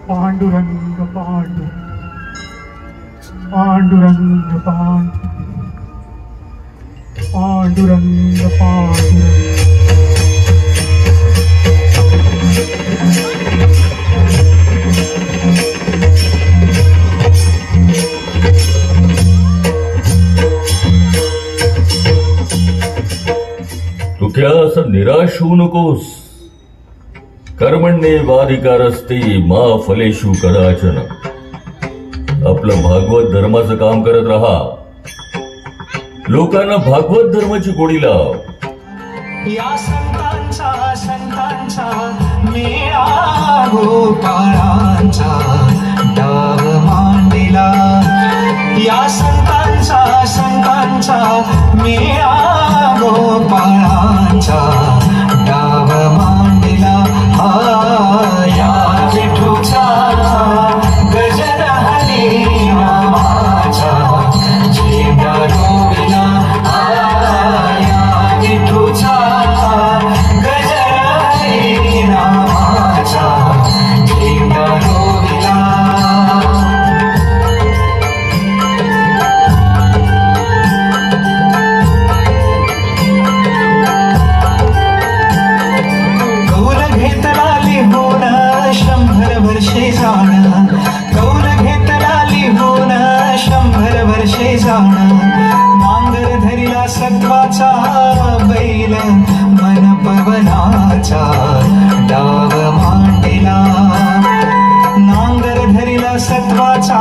पांडुरंग पांडु पांडुरंग पांडु पांडुरंग पांडुरंग। तू क्या असं निराश होऊ नकोस। कर्मण्येवाधिकारस्ते मा फलेषु कदाचन। आपलं भागवत धर्माचं काम करत राहा, लोकांना भागवत धर्माची गोडी लाव। या संतांचा मेळा गोपाळांचा डाव मांडला। या संतांचा मेळा गोपाळांचा डाव मांडला। या विठूचा गजर हरी नामाचा झेंडा रोविला। या विठूचा गजर हरी नामाचा झेंडा रोविला। कौल घेतला लिहून 100 वर्षे जाण। नांगर धरिला सत्वाचा बैल मन पवनाचा डाव मांडला। नांगर धरिला सत्वाचा